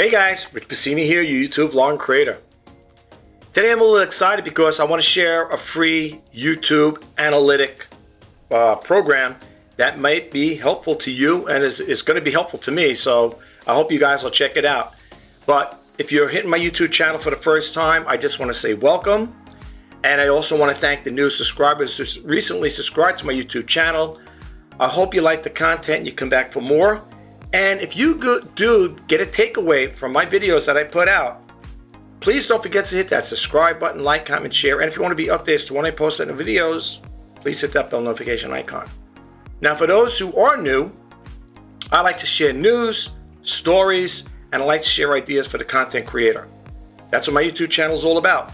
Hey guys, Rich Bassini here, your YouTube vlog creator. Today I'm a little excited because I want to share a free YouTube analytic program that might be helpful to you and is going to be helpful to me. So I hope you guys will check it out. But if you're hitting my YouTube channel for the first time, I just want to say welcome. And I also want to thank the new subscribers who recently subscribed to my YouTube channel. I hope you like the content and you come back for more. And if you do get a takeaway from my videos that I put out, please don't forget to hit that subscribe button, like, comment, share. And if you want to be updated to when I post the videos, please hit that bell notification icon. Now, for those who are new, I like to share news, stories, and I like to share ideas for the content creator. That's what my YouTube channel is all about.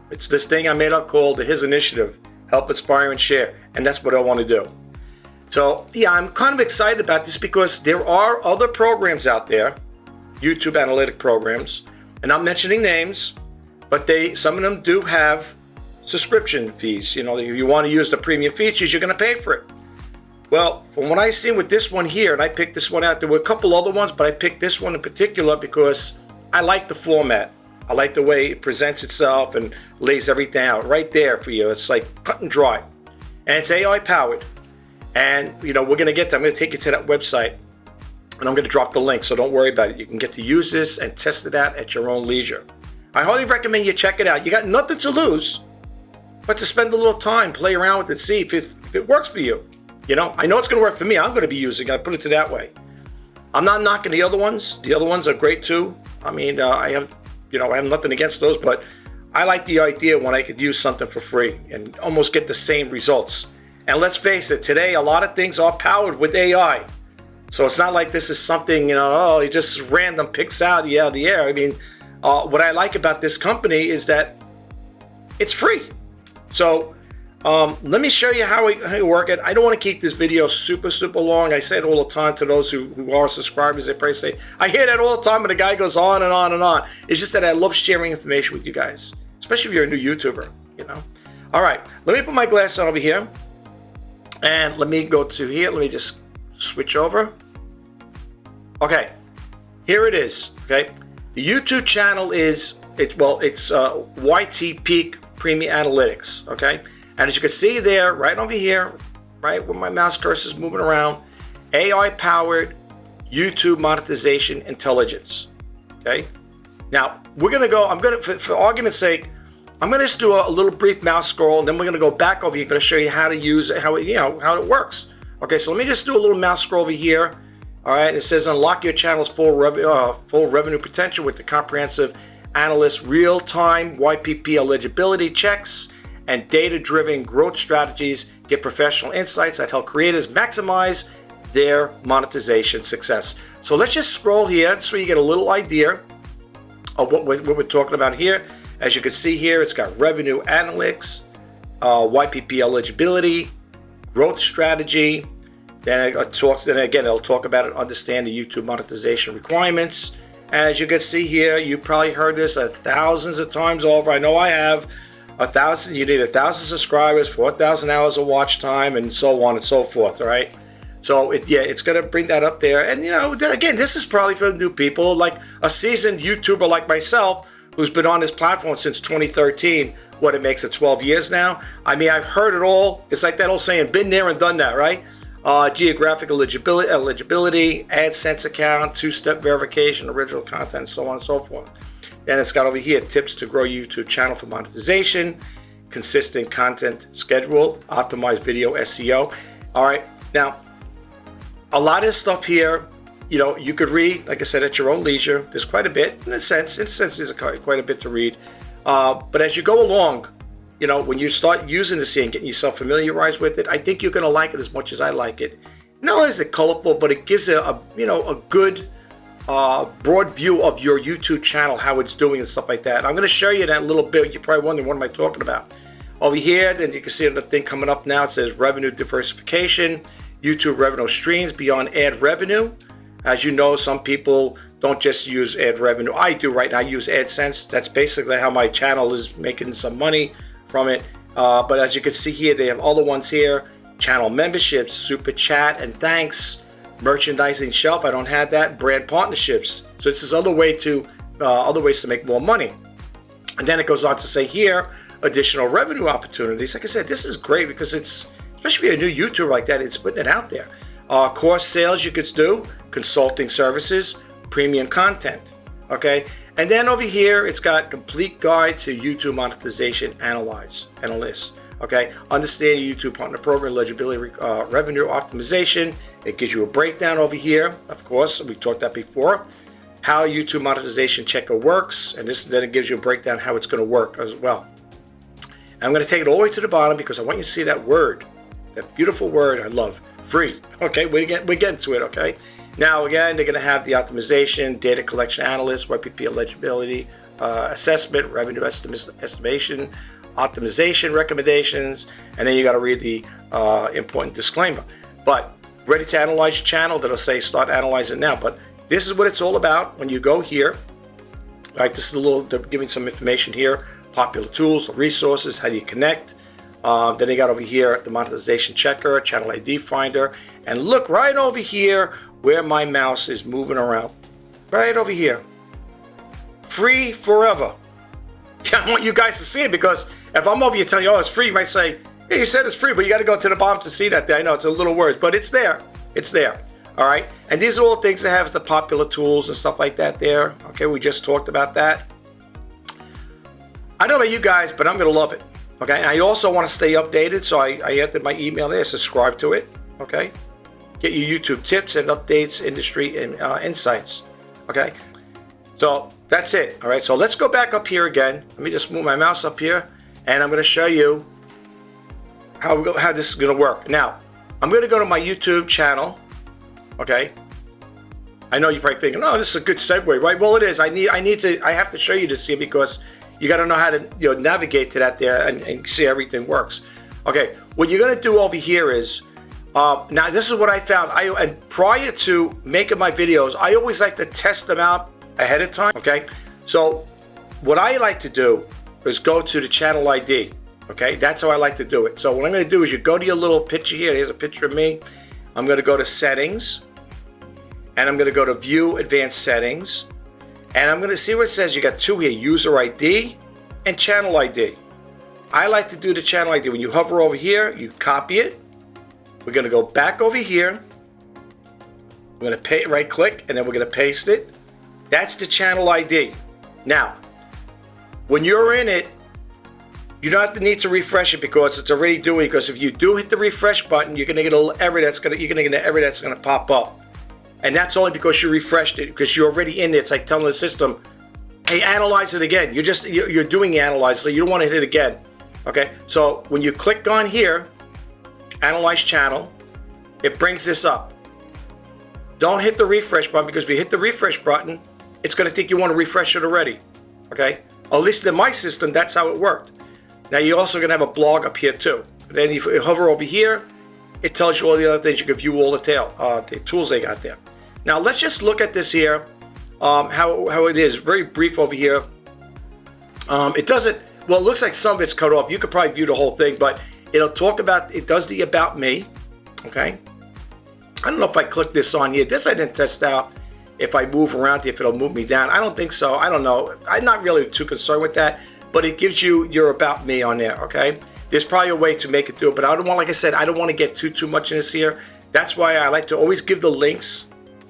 It's this thing I made up called His Initiative, Help, Inspire, and Share. And that's what I want to do. So yeah, I'm kind of excited about this because there are other programs out there, YouTube analytic programs, and I'm mentioning names, but some of them do have subscription fees. You know, if you want to use the premium features, you're going to pay for it. Well, from what I've seen with this one here, and I picked this one out, there were a couple other ones, but I picked this one in particular because I like the format. I like the way it presents itself and lays everything out right there for you. It's like cut and dry, and it's AI powered. And, you know, we're going to get to, I'm going to take you to that website and I'm going to drop the link. So don't worry about it. You can get to use this and test it out at your own leisure. I highly recommend you check it out. You got nothing to lose, but to spend a little time, play around with it, see if it works for you. You know, I know it's going to work for me. I'm going to be using it. I put it to that way. I'm not knocking the other ones. The other ones are great too. I mean, I have nothing against those, but I like the idea when I could use something for free and almost get the same results. And let's face it, today a lot of things are powered with AI. So it's not like this is something, it just random picks out of the air. I mean, what I like about this company is that it's free. So let me show you how you work it. I don't want to keep this video super long. I say it all the time to those who are subscribers. They probably say, I hear that all the time, and the guy goes on and on and on. It's just that I love sharing information with you guys, especially if you're a new YouTuber, All right, let me put my glasses on over here. And let me go to here. Let me just switch over. Okay, here it is. Okay, the YouTube channel it's YT Peak Premium Analytics. Okay, and as you can see there, right over here, right where my mouse cursor is moving around, AI powered YouTube monetization intelligence. Okay, now we're gonna go. I'm gonna, for argument's sake, I'm going to just do a little brief mouse scroll, and then we're going to go back over here. I'm going to show you how to use it, how it works. Okay, so let me just do a little mouse scroll over here. All right, it says unlock your channel's full revenue potential with the comprehensive analyst real-time YPP eligibility checks and data-driven growth strategies. Get professional insights that help creators maximize their monetization success. So let's just scroll here so you get a little idea of what we're talking about here. As you can see here, it's got revenue analytics, YPP eligibility, growth strategy. Then it'll talk about it, understand the YouTube monetization requirements. As you can see here, you probably heard this thousands of times over. I know I have. You need 1,000 subscribers, 4,000 hours of watch time, and so on and so forth. All right. So it's going to bring that up there. And again, this is probably for new people, like a seasoned YouTuber like myself, who's been on this platform since 2013. What, it makes it 12 years now? I mean, I've heard it all. It's like that old saying, been there and done that, right? Geographic eligibility, AdSense account, two-step verification, original content, so on and so forth. Then it's got over here, tips to grow YouTube channel for monetization, consistent content schedule, optimized video SEO. All right, now, a lot of stuff here, you could read, like I said, at your own leisure. There's quite a bit, in a sense, there's quite a bit to read. But as you go along, when you start using this and getting yourself familiarized with it, I think you're going to like it as much as I like it. Not only is it colorful, but it gives it a good, broad view of your YouTube channel, how it's doing and stuff like that. And I'm going to show you that a little bit. You're probably wondering, what am I talking about? Over here, then you can see the thing coming up now. It says revenue diversification, YouTube revenue streams beyond ad revenue. As you know, some people don't just use ad revenue. I do right now. I use AdSense. That's basically how my channel is making some money from it. But as you can see here, they have all the ones here: channel memberships, super chat and thanks, Merchandising shelf, I don't have that. Brand partnerships. So this is other ways to make more money. And then it goes on to say here, additional revenue opportunities. Like I said, this is great because it's, especially if you're a new YouTuber like that, it's putting it out there. Course sales you could do, consulting services, premium content. Okay, and then over here it's got complete guide to YouTube monetization analysis. Okay, understand your YouTube partner program, eligibility, revenue optimization. It gives you a breakdown over here. Of course, we talked that before. How YouTube monetization checker works, and then it gives you a breakdown how it's going to work as well. And I'm going to take it all the way to the bottom because I want you to see that word, that beautiful word I love, free. Okay, we're getting to it. Okay. Now, again, they're going to have the optimization, data collection analyst, YPP eligibility assessment, revenue estimation, optimization recommendations, and then you got to read the important disclaimer. But ready to analyze your channel, that'll say start analyzing now. But this is what it's all about when you go here. All right, this is they're giving some information here, popular tools, the resources, how do you connect. Then they got over here the monetization checker, channel ID finder, and look right over here where my mouse is moving around. Right over here. Free forever. I want you guys to see it because if I'm over here telling you, oh, it's free, you might say, hey, you said it's free, but you got to go to the bottom to see that there. I know it's a little words, but it's there. It's there. All right. And these are all things that have the popular tools and stuff like that there. Okay. We just talked about that. I don't know about you guys, but I'm going to love it. Okay. I also want to stay updated. So I entered my email there, subscribe to it. Okay. Get your YouTube tips and updates, industry and insights. Okay. So that's it. All right. So let's go back up here again. Let me just move my mouse up here and I'm going to show you how this is going to work. Now, I'm going to go to my YouTube channel. Okay. I know you're probably thinking, oh, this is a good segue, right? Well, it is. I have to show you this here because you got to know how to navigate to that there and see everything works. Okay. What you're going to do over here is, now this is what I found. And prior to making my videos, I always like to test them out ahead of time. Okay. So what I like to do is go to the channel ID. Okay. That's how I like to do it. So what I'm going to do is you go to your little picture here. Here's a picture of me. I'm going to go to settings and I'm going to go to view advanced settings. And I'm going to see what it says. You got two here, user ID and channel ID. I like to do the channel ID. When you hover over here, you copy it. We're going to go back over here. We're going to right click and then we're going to paste it. That's the channel ID. Now, when you're in it, you don't need to refresh it because it's already doing it. Because if you do hit the refresh button, you're going to get a little error that's going to pop up. And that's only because you refreshed it, because you're already in it. It's like telling the system, hey, analyze it again. You're doing the analyze, so you don't want to hit it again. Okay, so when you click on here, analyze channel, it brings this up. Don't hit the refresh button, because if you hit the refresh button, it's going to think you want to refresh it already. Okay, at least in my system, that's how it worked. Now you're also going to have a blog up here too. Then if you hover over here, it tells you all the other things. You can view all the tools they got there. Now let's just look at this here, how it is. Very brief over here. It doesn't, well, it looks like some of it's cut off. You could probably view the whole thing, but it'll talk about, it does the about me. Okay. I don't know if I click this on here. This I didn't test out. If I move around, if it'll move me down. I don't think so. I don't know. I'm not really too concerned with that, but it gives you your about me on there. Okay. There's probably a way to make it do it, but I don't want, like I said, I don't want to get too much in this here. That's why I like to always give the links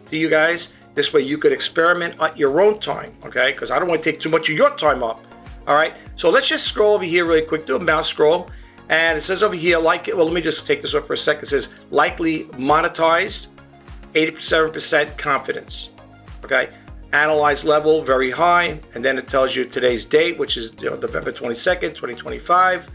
to you guys. This way you could experiment at your own time, okay? Because I don't want to take too much of your time up. All right, so let's just scroll over here really quick. Do a mouse scroll. And it says over here, well, let me just take this off for a second. It says likely monetized, 87% confidence, okay? Analyze level, very high. And then it tells you today's date, which is November 22nd, 2025.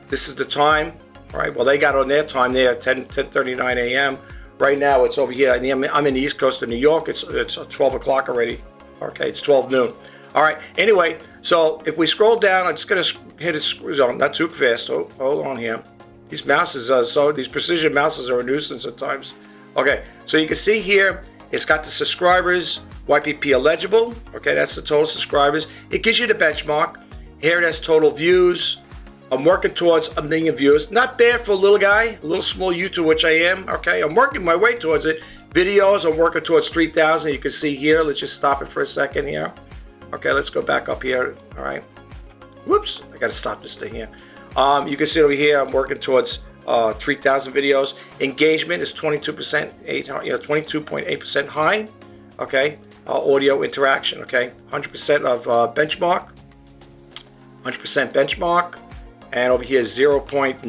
This is the time. All right, well, they got on their time there at 10:39 a.m. Right now, it's over here. I'm in the East Coast of New York. It's 12 o'clock already. Okay, it's 12 noon. All right, anyway, so if we scroll down, I'm just going to hit it, not too fast. Oh, hold on here. These mouses, these precision mouses are a nuisance at times. Okay, so you can see here, it's got the subscribers, YPP eligible. Okay, that's the total subscribers. It gives you the benchmark. Here it has total views. I'm working towards 1 million views. Not bad for a little guy, a little small YouTube, which I am. Okay, I'm working my way towards it. Videos, I'm working towards 3,000. You can see here. Let's just stop it for a second here. Okay, let's go back up here. All right. Whoops, I got to stop this thing here. You can see over here, I'm working towards 3,000 videos. Engagement is 22%, 22.8% high. Okay, audio interaction. Okay, 100% of benchmark, 100% benchmark, and over here 0.9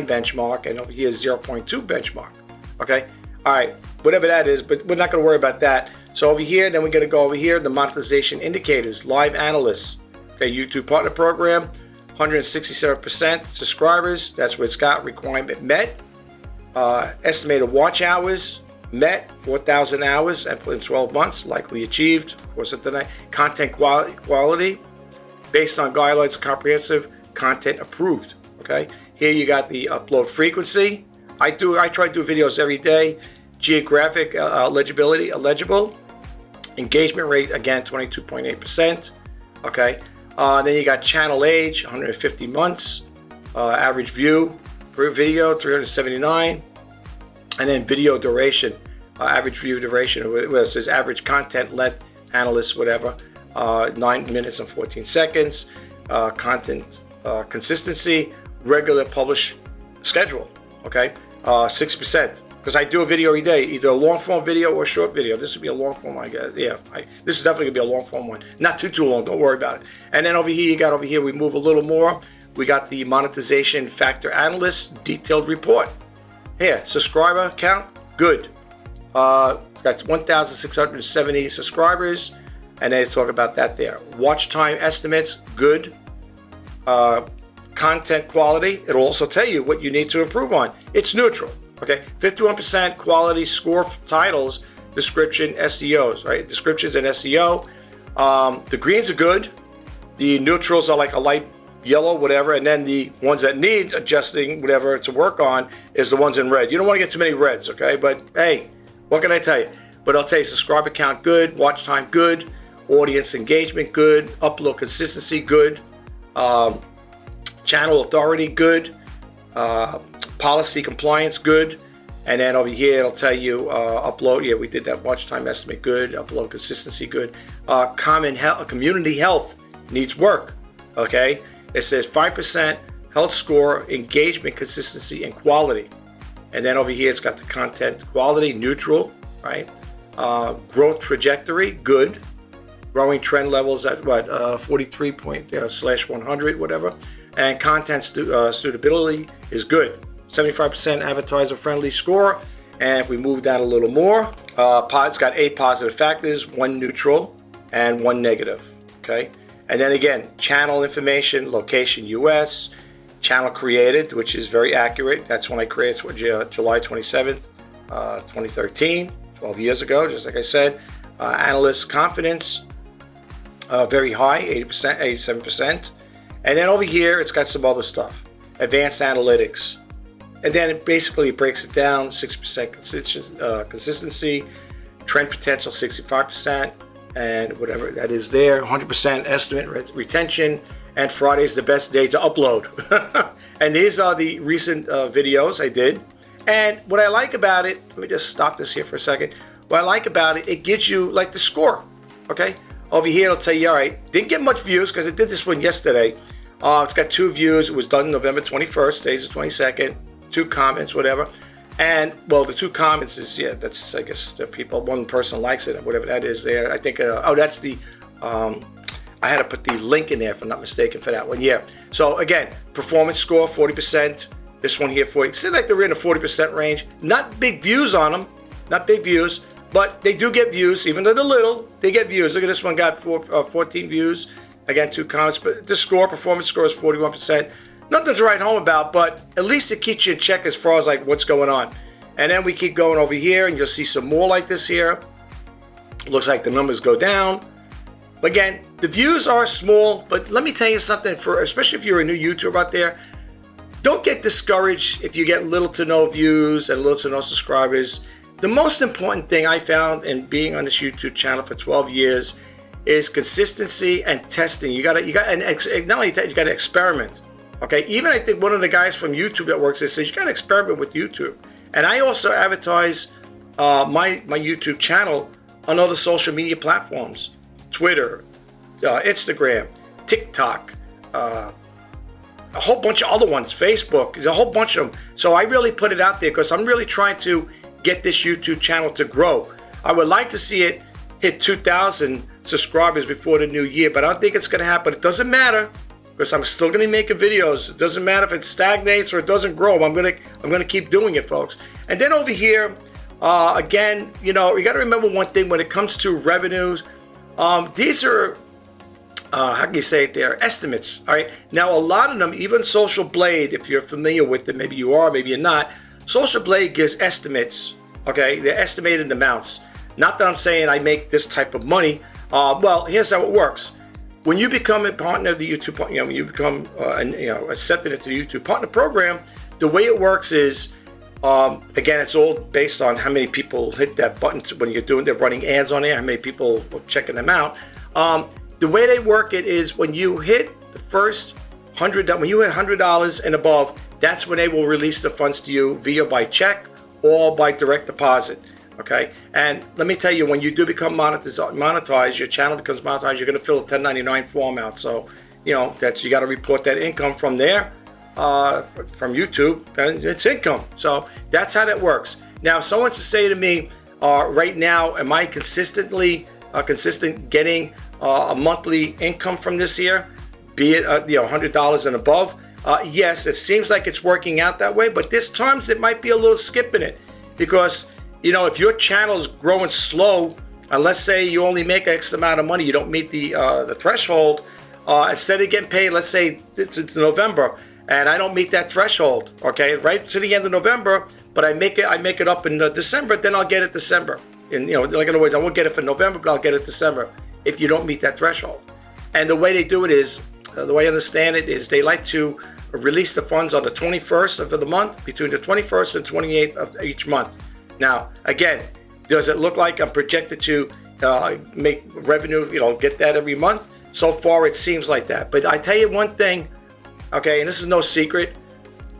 benchmark, and over here 0.2 benchmark. Okay, all right, whatever that is, but we're not going to worry about that. So over here, then we're going to go over here, the monetization indicators, live analysts. Okay, YouTube Partner Program, 167% subscribers. That's what it's got. Requirement met. Estimated watch hours met, 4,000 hours and in 12 months, likely achieved. Of course, at the night. Content quality, based on guidelines, comprehensive content approved. Okay, here you got the upload frequency. I try to do videos every day. Geographic legible. Engagement rate, again, 22.8%. Okay. Then you got channel age, 150 months. Average view per video, 379. And then video duration, average view duration, it says average content length, analysts, whatever, 9 minutes and 14 seconds. Content consistency, regular publish schedule, okay, 6%. Because I do a video every day, either a long form video or a short video. This would be a long form, I guess. Yeah, this is definitely gonna be a long form one. Not too long, don't worry about it. And then over here, we move a little more. We got the monetization factor analyst detailed report. Here, subscriber count, good. Got 1,670 subscribers. And they talk about that there. Watch time estimates, good. Content quality, it'll also tell you what you need to improve on. It's neutral. Okay, 51% quality score titles, description, SEOs, right? Descriptions and SEO. The greens are good. The neutrals are like a light yellow, whatever. And then the ones that need adjusting, whatever, to work on is the ones in red. You don't want to get too many reds, okay? But hey, what can I tell you? But I'll tell you, subscriber count, good. Watch time, good. Audience engagement, good. Upload consistency, good. Channel authority, good. Policy compliance, good. And then over here it'll tell you upload, yeah, we did that. Watch time estimate, good. Upload consistency, good. Community health needs work. Okay, it says 5% health score, engagement, consistency, and quality. And then over here it's got the content quality, neutral, right? Growth trajectory, good. Growing trend levels at what 43/100, whatever. And content suitability is good. 75% advertiser friendly score. And if we move down a little more, it's got 8 positive factors, 1 neutral, and 1 negative. Okay. And then again, channel information, location US, channel created, which is very accurate. That's when I created July 27th, 2013, 12 years ago, just like I said. Analyst confidence, very high, 80%, 87%. And then over here, it's got some other stuff. Advanced analytics. And then it basically breaks it down, 6% consistency, trend potential 65%, and whatever that is there, 100% estimate retention, and Friday is the best day to upload. And these are the recent videos I did. And what I like about it, let me just stop this here for a second. What I like about it, it gives you like the score, okay? Over here, it'll tell you, all right, didn't get much views because I did this one yesterday. It's got 2 views. It was done November 21st, today's the 22nd. 2 comments, whatever. And, well, the 2 comments is, yeah, that's, I guess, the people, one person likes it, or whatever that is there. I think, that's the, I had to put the link in there, if I'm not mistaken, for that one. Yeah. So, again, performance score, 40%. This one here, 40. It seems like they're in the 40% range. Not big views on them. Not big views. But they do get views, even though they're little, they get views. Look at this one, got 14 views. Again, 2 comments. But the score, performance score is 41%. Nothing to write home about, but at least it keeps you in check as far as like what's going on. And then we keep going over here, and you'll see some more like this here. Looks like the numbers go down. Again, the views are small, but let me tell you something, especially if you're a new YouTuber out there, don't get discouraged if you get little to no views and little to no subscribers. The most important thing I found in being on this YouTube channel for 12 years is consistency and testing. You got to not only that, you got to experiment. Okay, even I think one of the guys from YouTube that works there says you got to experiment with YouTube. And I also advertise my YouTube channel on other social media platforms, Twitter, Instagram, TikTok, a whole bunch of other ones, Facebook, there's a whole bunch of them. So I really put it out there because I'm really trying to get this YouTube channel to grow. I would like to see it hit 2,000 subscribers before the new year, but I don't think it's going to happen. It doesn't matter because I'm still going to be making videos. It doesn't matter if it stagnates or it doesn't grow. I'm going to keep doing it, folks. And then over here, again, you got to remember one thing when it comes to revenues. These are how can you say it there? Estimates. All right. Now, a lot of them, even Social Blade, if you're familiar with it, maybe you are, maybe you're not. Social Blade gives estimates. Okay, they're estimated amounts. Not that I'm saying I make this type of money. Well, here's how it works. When you become a partner of the YouTube, when you become accepted into the YouTube Partner Program, the way it works is, again, it's all based on how many people hit that button when they're running ads on there, how many people are checking them out. The way they work it is when you hit the first when you hit $100 and above, that's when they will release the funds to you via by check or by direct deposit. Okay, and let me tell you, when you do become monetized, your channel becomes monetized, you're going to fill a 1099 form out. So, you got to report that income from there, from YouTube, and it's income. So that's how that works. Now, if someone's to say to me, right now, am I consistent getting a monthly income from this here, be it $100 and above? Yes, it seems like it's working out that way, but there's times it might be a little skip in it because if your channel is growing slow, and let's say you only make X amount of money, you don't meet the threshold, instead of getting paid, let's say it's November, and I don't meet that threshold, okay, right to the end of November, but I make it up in December, then I'll get it December. And like in other words, I won't get it for November, but I'll get it December if you don't meet that threshold. And the way they do it is, the way I understand it is, they like to release the funds on the 21st of the month, between the 21st and 28th of each month. Now, again, does it look like I'm projected to make revenue, get that every month? So far, it seems like that. But I tell you one thing, okay, and this is no secret,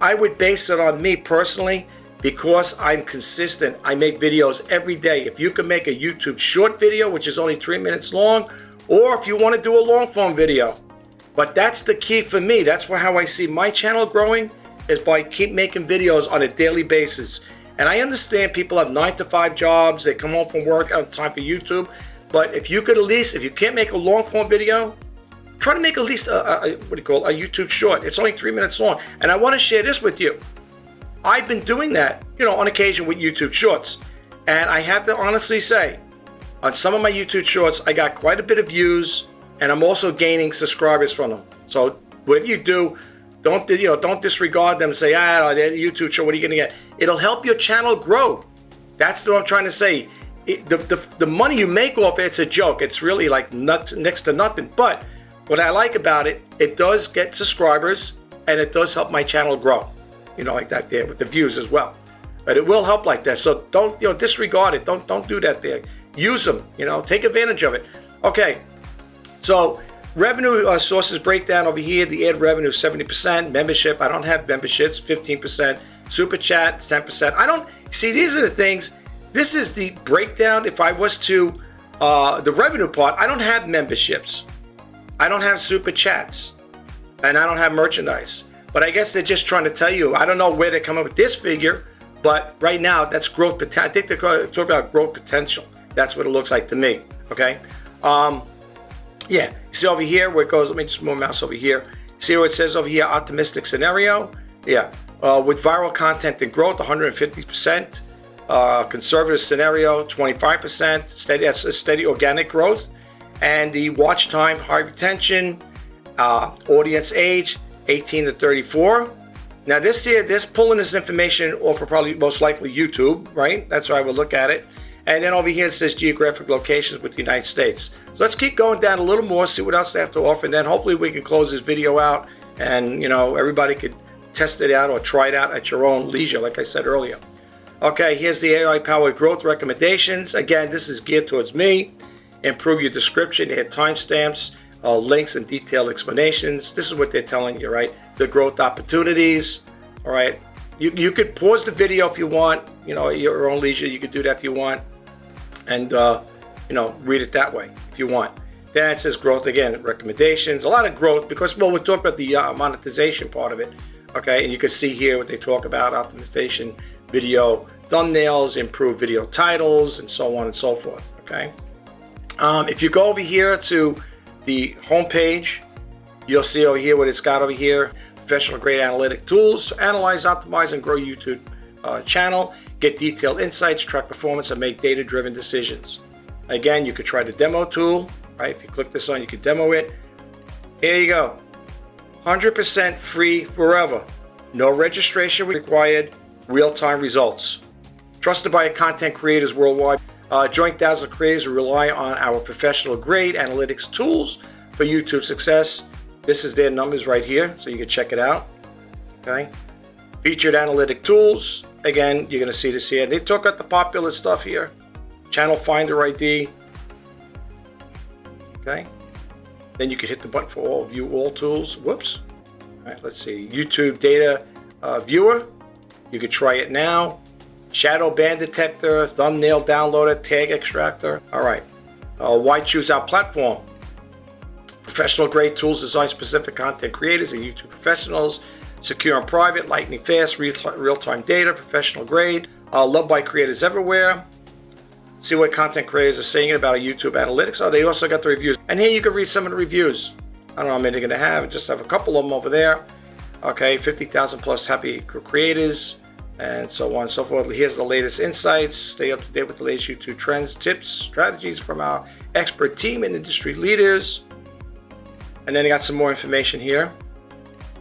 I would base it on me personally because I'm consistent. I make videos every day. If you can make a YouTube short video, which is only 3 minutes long, or if you want to do a long form video. But that's the key for me. That's how I see my channel growing, is by keep making videos on a daily basis. And I understand people have 9-to-5 jobs. They come home from work, have time for YouTube. But if you can't make a long form video, try to make at least a YouTube short. It's only 3 minutes long. And I want to share this with you. I've been doing that, on occasion with YouTube shorts. And I have to honestly say, on some of my YouTube shorts, I got quite a bit of views, and I'm also gaining subscribers from them. So whatever you do, don't disregard them and say, they're YouTube show, what are you going to get? It'll help your channel grow. That's what I'm trying to say. The money you make off it's a joke. It's really like next to nothing. But what I like about it, it does get subscribers, and it does help my channel grow. Like that there with the views as well. But it will help like that. So don't disregard it. Don't do that there. Use them. Take advantage of it. Okay. So revenue sources breakdown over here. The ad revenue 70%. Membership. I don't have memberships. 15%. Super chat 10%. I don't see. These are the things. This is the breakdown. If I was to the revenue part, I don't have memberships. I don't have super chats, and I don't have merchandise. But I guess they're just trying to tell you. I don't know where they come up with this figure, but right now that's growth potential. I think they're talking about growth potential. That's what it looks like to me. Okay. Yeah. See over here where it goes. Let me just move my mouse over here. See what it says over here? Optimistic scenario. Yeah. With viral content and growth, 150%. Conservative scenario, 25%. Steady. That's a steady organic growth. And the watch time, high retention, audience age, 18 to 34. Now this pulling this information off of probably most likely YouTube, right? That's how I would look at it. And then over here it says geographic locations with the United States. So let's keep going down a little more, see what else they have to offer, and then hopefully we can close this video out and everybody could test it out or try it out at your own leisure, like I said earlier. Okay, here's the AI-powered growth recommendations. Again, this is geared towards me. Improve your description, they have timestamps, links and detailed explanations. This is what they're telling you, right? The growth opportunities, all right? You could pause the video if you want, at your own leisure. You could do that if you want, and read it that way if you want. Then it says growth again, recommendations, a lot of growth because we're talking about the monetization part of it. Okay, and you can see here what they talk about: optimization, video thumbnails, improve video titles, and so on and so forth. Okay, if you go over here to the home page, you'll see over here what it's got over here: professional grade analytic tools, analyze, optimize, and grow YouTube channel, get detailed insights, track performance, and make data-driven decisions. Again, you could try the demo tool, right? If you click this on, you can demo it. Here you go. 100% free forever. No registration required. Real-time results. Trusted by content creators worldwide. Joint thousands of creators who rely on our professional grade analytics tools for YouTube success. This is their numbers right here, so you can check it out. Okay. Featured analytic tools. Again, you're going to see this here. They talk about the popular stuff here. Channel Finder ID. Okay. Then you can hit the button for all view all tools. Whoops. All right, let's see. YouTube data viewer. You could try it now. Shadow ban detector, thumbnail downloader, tag extractor. All right. Why choose our platform? Professional grade tools designed specific content creators and YouTube professionals. Secure and private, lightning fast, real-time data, professional grade. Loved by creators everywhere. See what content creators are saying about YouTube analytics. Oh, they also got the reviews. And here you can read some of the reviews. I don't know how many they're going to have. Just have a couple of them over there. Okay, 50,000 plus happy creators and so on and so forth. Here's the latest insights. Stay up to date with the latest YouTube trends, tips, strategies from our expert team and industry leaders. And then I got some more information here.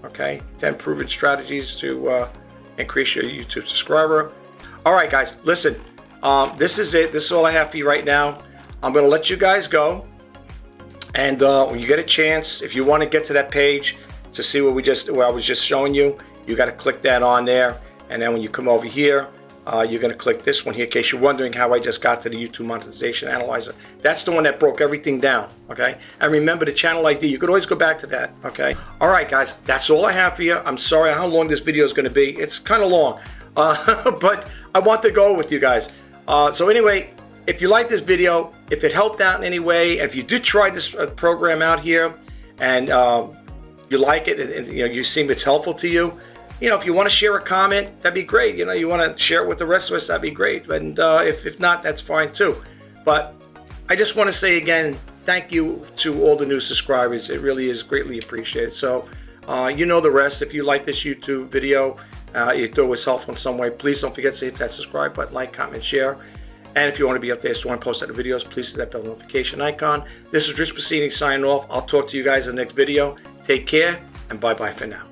Okay, 10 proven strategies to increase your YouTube subscriber. All right, guys, listen. This is it. This is all I have for you right now. I'm going to let you guys go. And when you get a chance, if you want to get to that page to see what I was just showing you, you got to click that on there. And then when you come over here, you're going to click this one here in case you're wondering how I just got to the YouTube monetization analyzer. That's the one that broke everything down. Okay. And remember the channel ID. You could always go back to that. Okay. All right, guys. That's all I have for you. I'm sorry how long this video is going to be. It's kind of long, but I want to go with you guys. So anyway, if you like this video, if it helped out in any way, if you did try this program out here and you like it and you seem it's helpful to you, if you want to share a comment, that'd be great. You want to share it with the rest of us, that'd be great. And if not, that's fine too. But I just want to say again, thank you to all the new subscribers. It really is greatly appreciated. So you know the rest. If you like this YouTube video, you thought it was helpful in some way, please don't forget to hit that subscribe button, like, comment, share. And if you want to be updated so when I post other videos, please hit that bell notification icon. This is Rich Bassini signing off. I'll talk to you guys in the next video. Take care and bye-bye for now.